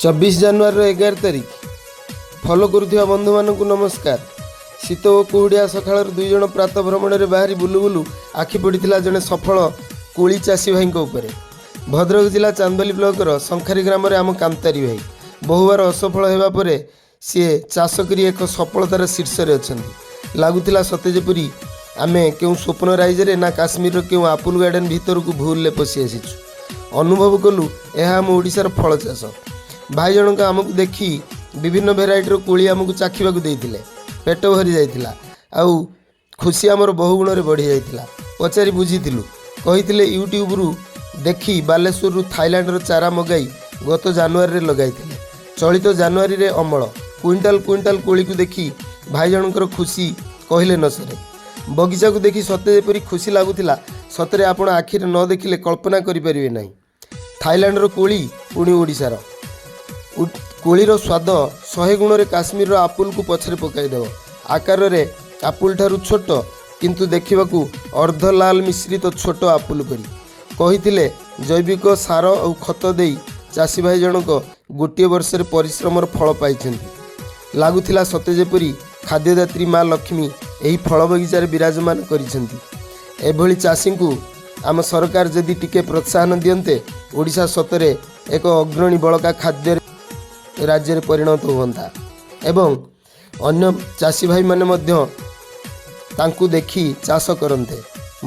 24 ଜାନୁଆରୀର 11 ତାରିଖ ଫଲୋ କରୁଥିବା ବନ୍ଧୁମାନଙ୍କୁ ନମସ୍କାର। ଶୀତ ଓ କୁହୁଡ଼ିଆ ସକାଳରୁ ଦୁଇ ଜଣ ପ୍ରାତଃ ଭ୍ରମଣରେ ବାହାରି ବୁଲୁ ବୁଲୁ ଆଖି ପଡ଼ିଥିଲା ଜଣେ ସଫଳ କୋଳି ଚାଷୀ ଭାଇଙ୍କ ଉପରେ। ଭଦ୍ରକ ଜିଲ୍ଲା ଚାନ୍ଦବାଲି ବ୍ଲକର ଶଙ୍ଖାରୀ ଗ୍ରାମରେ ଆମ କାନ୍ତାରୀ ଭାଇ ବହୁବାର ଅସଫଳ ହେବା ପରେ ସିଏ ଚାଷ କରି ଏକ ସଫଳତାର ଶୀର୍ଷରେ ଅଛନ୍ତି। ଲାଗୁଥିଲା ସତେ ଯେପରି ଆମେ କେଉଁ ସ୍ୱପ୍ନ ରାଇଜରେ ନା କାଶ୍ମୀରର କେଉଁ ଆପୁଲ ଗାର୍ଡେନ୍ ଭିତରକୁ ଭୁଲରେ ପଶି ଆସିଛୁ। ଅନୁଭବ କଲୁ ଏହା ଆମ ଓଡ଼ିଶାର ଫଳ ଚାଷ। ଭାଇ ଜଣକ ଆମକୁ ଦେଖି ବିଭିନ୍ନ ଭେରାଇଟିର କୋଳି ଆମକୁ ଚାଖିବାକୁ ଦେଇଥିଲେ। ପେଟ ଭରି ଯାଇଥିଲା ଆଉ ଖୁସି ଆମର ବହୁ ଗୁଣରେ ବଢ଼ିଯାଇଥିଲା। ପଚାରି ବୁଝିଥିଲୁ, କହିଥିଲେ ୟୁଟ୍ୟୁବରୁ ଦେଖି ବାଲେଶ୍ୱରରୁ ଥାଇଲାଣ୍ଡର ଚାରା ମଗାଇ ଗତ ଜାନୁଆରୀରେ ଲଗାଇଥିଲେ। ଚଳିତ ଜାନୁଆରୀରେ ଅମଳ କୁଇଣ୍ଟାଲ କୁଇଣ୍ଟାଲ କୋଳିକୁ ଦେଖି ଭାଇ ଜଣଙ୍କର ଖୁସି କହିଲେ ନ ସରେ। ବଗିଚାକୁ ଦେଖି ସତେ ଯେପରି ଖୁସି ଲାଗୁଥିଲା, ସତରେ ଆପଣ ଆଖିରେ ନ ଦେଖିଲେ କଳ୍ପନା କରିପାରିବେ ନାହିଁ। ଥାଇଲାଣ୍ଡର କୋଳି ପୁଣି ଓଡ଼ିଶାର। କୋଳିର ସ୍ୱାଦ 100 ଗୁଣରେ କାଶ୍ମୀରର ଆପୁଲକୁ ପଛରେ ପକାଇଦେବ। ଆକାରରେ ଆପୁଲ ଠାରୁ ଛୋଟ କିନ୍ତୁ ଦେଖିବାକୁ ଅର୍ଦ୍ଧ ଲାଲ ମିଶ୍ରିତ ଛୋଟ ଆପୁଲ ପରି। କହିଥିଲେ ଜୈବିକ ସାର ଆଉ ଖତ ଦେଇ ଚାଷୀ ଭାଇ ଜଣକ ଗୋଟିଏ ବର୍ଷରେ ପରିଶ୍ରମର ଫଳ ପାଇଛନ୍ତି। ଲାଗୁଥିଲା ସତେ ଯେପରି ଖାଦ୍ୟଦାତ୍ରୀ ମା ଲକ୍ଷ୍ମୀ ଏହି ଫଳ ବଗିଚାରେ ବିରାଜମାନ କରିଛନ୍ତି। ଏଭଳି ଚାଷୀଙ୍କୁ ଆମ ସରକାର ଯଦି ଟିକେ ପ୍ରୋତ୍ସାହନ ଦିଅନ୍ତେ, ଓଡ଼ିଶା ସତରେ ଏକ ଅଗ୍ରଣୀ ବଳକା ଖାଦ୍ୟ ରାଜ୍ୟରେ ପରିଣତ ହୁଅନ୍ତା ଏବଂ ଅନ୍ୟ ଚାଷୀ ଭାଇମାନେ ମଧ୍ୟ ତାଙ୍କୁ ଦେଖି ଚାଷ କରନ୍ତେ।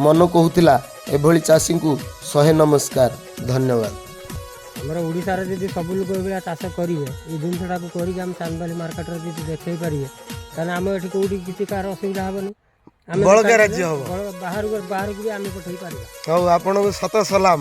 ମନ କହୁଥିଲା ଏଭଳି ଚାଷୀଙ୍କୁ 100 ନମସ୍କାର, ଧନ୍ୟବାଦ। ଆମର ଓଡ଼ିଶାରେ ଯଦି ସବୁ ଲୋକ ଏଭଳିଆ ଚାଷ କରିବେ, ଏଇ ଜିନିଷଟାକୁ କରିକି ଆମେ ଚାନ୍ଦବାଲି ମାର୍କେଟରେ ଯଦି ଦେଖେଇ ପାରିବେ, ତାହେଲେ ଆମ ଏଠି କେଉଁଠି କିଛି କାହାର ଅସୁବିଧା ହେବନି। ଆମେ ବଳକା ରାଜ୍ୟ ହେବ, ବାହାରକୁ ବି ଆମେ ପଠେଇ ପାରିବା। ହଉ ଆପଣଙ୍କୁ ଶତ ସଲାମ।